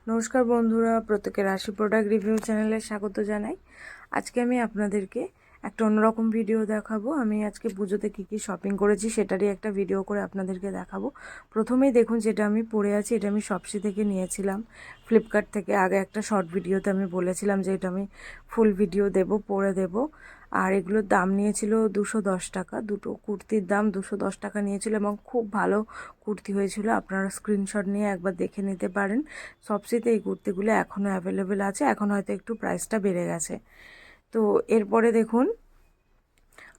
নমস্কার বন্ধুরা, প্রত্যেকের রাশি প্রোডাক্ট রিভিউ চ্যানেলে স্বাগত জানাই। আজকে আমি আপনাদেরকে একটা অন্যরকম ভিডিও দেখাবো। আমি আজকে পুজোতে কী কী শপিং করেছি সেটারই একটা ভিডিও করে আপনাদেরকে দেখাবো। প্রথমেই দেখুন, যেটা আমি পরে আছি এটা আমি শপসি থেকে নিয়েছিলাম, ফ্লিপকার্ট থেকে। আগে একটা শর্ট ভিডিওতে আমি বলেছিলাম যে এটা আমি ফুল ভিডিও দেব, পরে দেব। আর এগুলোর দাম নিয়েছিল 210 টাকা। দুটো কুর্তির দাম 210 টাকা নিয়েছিল এবং খুব ভালো কুর্তি হয়েছিল। আপনারা স্ক্রিনশট নিয়ে একবার দেখে নিতে পারেন। শপসিতে এই কুর্তিগুলো এখনও অ্যাভেলেবেল আছে, এখন হয়তো একটু প্রাইসটা বেড়ে গেছে। তো এরপরে দেখুন,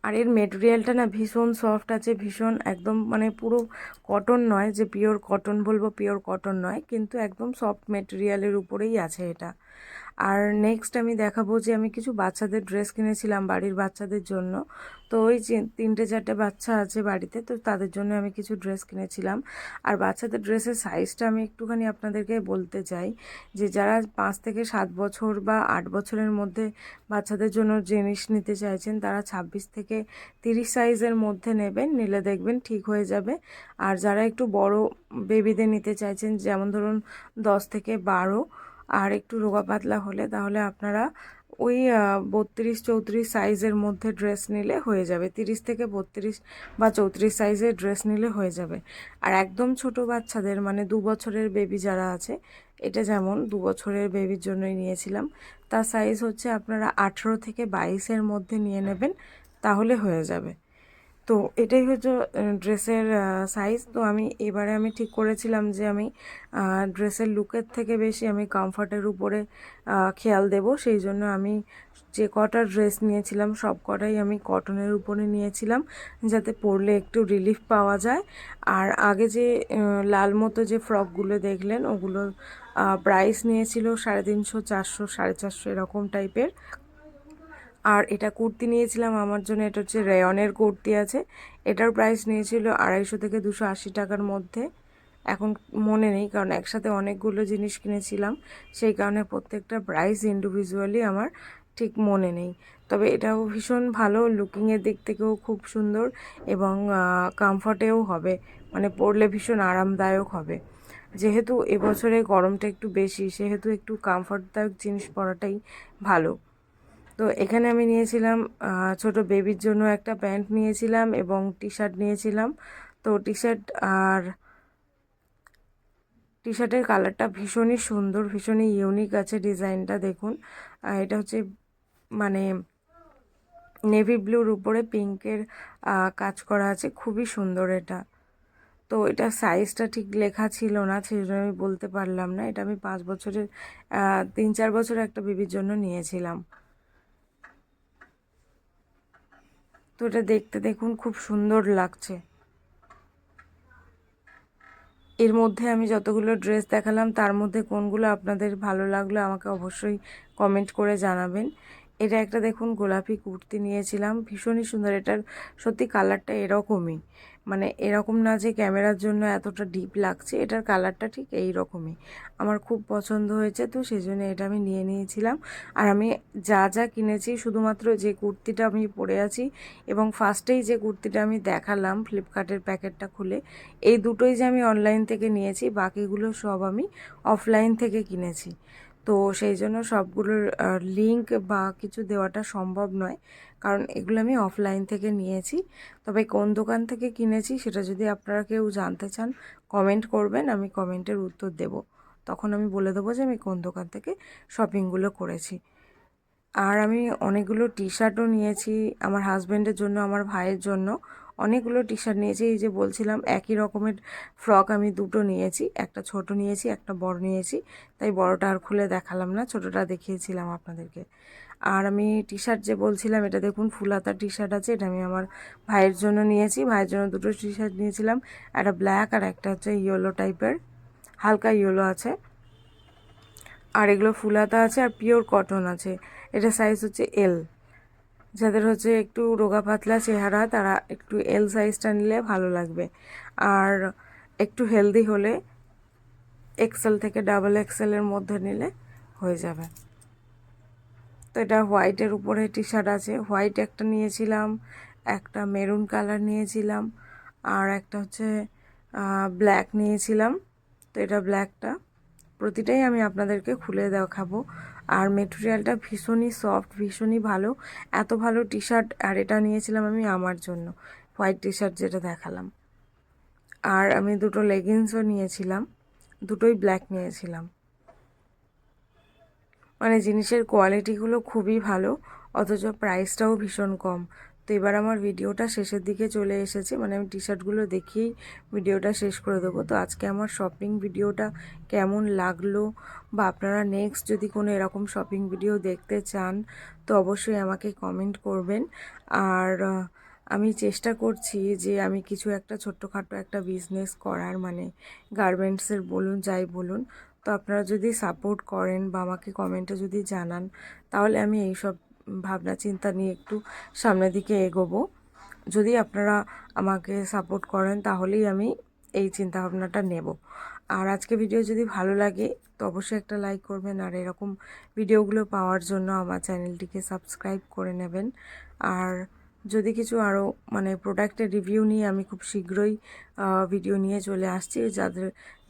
আর এর মেটেরিয়ালটা না ভীষণ সফট আছে, ভীষণ একদম মানে পুরো কটন নয়, যে পিওর কটন বলবো, পিওর কটন নয়, কিন্তু একদম সফট মেটেরিয়ালের উপরেই আছে এটা। আর নেক্সট আমি দেখাবো যে আমি কিছু বাচ্চাদের ড্রেস কিনেছিলাম বাড়ির বাচ্চাদের জন্য। তো ওই যে 3-4টে বাচ্চা আছে বাড়িতে, তো তাদের জন্য আমি কিছু ড্রেস কিনেছিলাম। আর বাচ্চাদের ড্রেসের সাইজটা আমি একটুখানি আপনাদেরকে বলতে চাই, যে যারা 5 থেকে 7 বছর বা 8 বছরের মধ্যে বাচ্চাদের জন্য জিনিস নিতে চাইছেন, তারা 26 থেকে 30 সাইজের মধ্যে নেবেন, নিলে দেখবেন ঠিক হয়ে যাবে। আর যারা একটু বড় বেবিদের নিতে চাইছেন, যেমন ধরুন 10 থেকে 12, আর একটু রোগা পাতলা হলে, তাহলে আপনারা ওই 32-34 সাইজের মধ্যে ড্রেস নিলে হয়ে যাবে। 30 থেকে 32 বা 34 সাইজের ড্রেস নিলে হয়ে যাবে। আর একদম ছোট বাচ্চাদের, মানে 2 বছরের বেবি যারা আছে, এটা যেমন 2 বছরের বেবির জন্যই নিয়েছিলাম, তার সাইজ হচ্ছে আপনারা 18 থেকে 22-এর মধ্যে নিয়ে নেবেন, তাহলে হয়ে যাবে। তো এটাই হচ্ছে ড্রেসের সাইজ। তো এবারে আমি ঠিক করেছিলাম যে আমি ড্রেসের লুকের থেকে বেশি আমি কমফর্টের উপরে খেয়াল দেব। সেই জন্য আমি যে কটা ড্রেস নিয়েছিলাম সব কটাই আমি কটনের উপরে নিয়েছিলাম, যাতে পরলে একটু রিলিফ পাওয়া যায়। আর আগে যে লাল মতো যে ফ্রকগুলো দেখলেন, ওগুলো প্রাইস নিয়েছিল 350, 400, 450 এরকম টাইপের। আর এটা কুর্তি নিয়েছিলাম আমার জন্য, এটা হচ্ছে রেয়নের কুর্তি আছে, এটার প্রাইস নিয়েছিল 250 থেকে 280 টাকার মধ্যে। এখন মনে নেই, কারণ একসাথে অনেকগুলো জিনিস কিনেছিলাম, সেই কারণে প্রত্যেকটা প্রাইস ইন্ডিভিজুয়ালি আমার ঠিক মনে নেই। তবে এটাও ভীষণ ভালো, লুকিংয়ের দিক থেকেও খুব সুন্দর, এবং কমফর্টেও হবে, মানে পরলে ভীষণ আরামদায়ক হবে। যেহেতু এবছরে গরমটা একটু বেশি, সেহেতু একটু কমফর্টদায়ক জিনিস পরাটাই ভালো। তো এখানে আমি নিয়েছিলাম ছোট বেবির জন্য একটা প্যান্ট নিয়েছিলাম এবং টি শার্ট নিয়েছিলাম। তো টি শার্টের কালারটা ভীষণই সুন্দর, ভীষণই ইউনিক আছে ডিজাইনটা দেখুন। এটা হচ্ছে মানে নেভি ব্লুর উপরে পিঙ্কের কাজ করা আছে, খুবই সুন্দর এটা। তো এটা সাইজটা ঠিক লেখা ছিল না, সেই জন্য আমি বলতে পারলাম না। এটা আমি 5 বছরের 3-4 বছর একটা বেবির জন্য নিয়েছিলাম। তো এটা দেখতে দেখুন খুব সুন্দর লাগছে। এর মধ্যে আমি যতগুলো ড্রেস দেখালাম, তার মধ্যে কোনগুলো আপনাদের ভালো লাগলো আমাকে অবশ্যই কমেন্ট করে জানাবেন। এটা একটা দেখুন গোলাপি কুর্তি নিয়েছিলাম, ভীষণই সুন্দর। এটার সত্যি কালারটা এরকমই, মানে এরকম না যে ক্যামেরার জন্য এতটা ডিপ লাগছে, এটার কালারটা ঠিক এই রকমই। আমার খুব পছন্দ হয়েছে, তো সেই জন্য এটা আমি নিয়ে নিয়েছিলাম। আর আমি যা যা কিনেছি, শুধুমাত্র যে কুর্তিটা আমি পরে আছি এবং ফার্স্টেই যে কুর্তিটা আমি দেখালাম ফ্লিপকার্টের প্যাকেটটা খুলে, এই দুটোই যে আমি অনলাইন থেকে নিয়েছি, বাকিগুলো সব আমি অফলাইন থেকে কিনেছি। তো সেই জন্য সবগুলোর লিংক বা কিছু দেওয়াটা সম্ভব নয়, কারণ এগুলো আমি অফলাইন থেকে নিয়েছি। তবে কোন দোকান থেকে কিনেছি সেটা যদি আপনারা কেউ জানতে চান, কমেন্ট করবেন, আমি কমেন্টের উত্তর দেব। তখন আমি বলে দেবো যে আমি কোন দোকান থেকে শপিংগুলো করেছি। আর আমি অনেকগুলো টি শার্টও নিয়েছি আমার হাজব্যান্ডের জন্য, আমার ভাইয়ের জন্য অনেকগুলো টি শার্ট নিয়েছি। এই যে বলছিলাম, একই রকমের ফ্রক আমি দুটো নিয়েছি, একটা ছোট নিয়েছি, একটা বড় নিয়েছি। তাই বড়টা আর খুলে দেখালাম না, ছোটটা দেখিয়েছিলাম আপনাদেরকে। আর আমি টি শার্ট যে বলছিলাম, এটা দেখুন ফুল হাতা টি শার্ট আছে, এটা আমি আমার ভাইয়ের জন্য নিয়েছি। ভাইয়ের জন্য দুটো টি শার্ট নিয়েছিলাম, একটা ব্ল্যাক আর একটা হচ্ছে ইয়েলো টাইপের, হালকা ইয়েলো আছে। আর এগুলো ফুল হাতা আছে আর পিওর কটন আছে। এটা সাইজ হচ্ছে এল। যাদের হচ্ছে একটু রোগা পাতলা চেহারা, তারা একটু এল সাইজটা নিলে ভালো লাগবে। আর একটু হেলদি হলে এক্সেল থেকে ডাবল এক্সেলের মধ্যে নিলে হয়ে যাবে। তো এটা হোয়াইটের উপরে টি শার্ট আছে, হোয়াইট একটা নিয়েছিলাম, একটা মেরুন কালার নিয়েছিলাম, আর একটা হচ্ছে ব্ল্যাক নিয়েছিলাম। তো এটা ব্ল্যাকটা, প্রতিটাই আমি আপনাদেরকে খুলে দেখাবো। আর মেটেরিয়ালটা ভীষণই সফট, ভীষণই ভালো, এত ভালো টি শার্ট। আর এটা নিয়েছিলাম আমি আমার জন্য, হোয়াইট টি শার্ট যেটা দেখালাম। আর আমি দুটো লেগিংসও নিয়েছিলাম, দুটোই ব্ল্যাক নিয়েছিলাম। মানে জিনিসের কোয়ালিটিগুলো খুবই ভালো, অথচ প্রাইসটাও ভীষণ কম। তো এবার আমার ভিডিওটা শেষের দিকে চলে এসেছে, মানে আমি টি শার্টগুলো দেখিয়েই ভিডিওটা শেষ করে দেবো। তো আজকে আমার শপিং ভিডিওটা কেমন লাগলো, বা আপনারা নেক্সট যদি কোনো এরকম শপিং ভিডিও দেখতে চান তো অবশ্যই আমাকে কমেন্ট করবেন। আর আমি চেষ্টা করছি যে আমি কিছু একটা ছোট্টখাটো একটা বিজনেস করার, মানে গার্মেন্টসের বলুন যাই বলুন। তো আপনারা যদি সাপোর্ট করেন বা আমাকে কমেন্টে যদি জানান, তাহলে আমি এইসব ভাবনা চিন্তা নিয়ে একটু সামনের দিকে এগোবো। যদি আপনারা আমাকে সাপোর্ট করেন তাহলেই আমি এই চিন্তা ভাবনাটা নেব। আর আজকে ভিডিও যদি ভালো লাগে তো অবশ্যই একটা লাইক করবেন, আর এরকম ভিডিওগুলো পাওয়ার জন্য আমার চ্যানেলটিকে সাবস্ক্রাইব করে নেবেন। আর যদি কিছু আরও মানে প্রোডাক্টের রিভিউ নিয়ে আমি খুব শীঘ্রই ভিডিও নিয়ে চলে আসছি।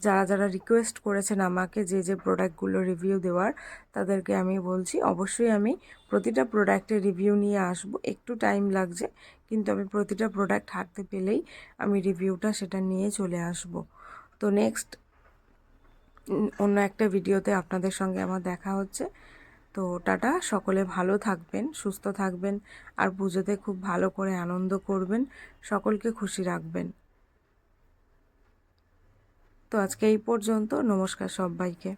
যারা যারা রিকোয়েস্ট করেছেন আমাকে যে প্রোডাক্টগুলো রিভিউ দেওয়ার, তাদেরকে আমি বলছি অবশ্যই আমি প্রতিটা প্রোডাক্টের রিভিউ নিয়ে আসব। একটু টাইম লাগছে, কিন্তু আমি প্রতিটা প্রোডাক্ট হাতে পেলেই আমি রিভিউটা সেটা নিয়ে চলে আসব। তো নেক্সট অন্য একটা ভিডিওতে আপনাদের সঙ্গে আমার দেখা হচ্ছে। তো টাটা, সকলে ভালো থাকবেন, সুস্থ থাকবেন, আর পুজোতে খুব ভালো করে আনন্দ করবেন, সকলকে খুশি রাখবেন। তো আজকে এই পর্যন্ত, নমস্কার সবাইকে।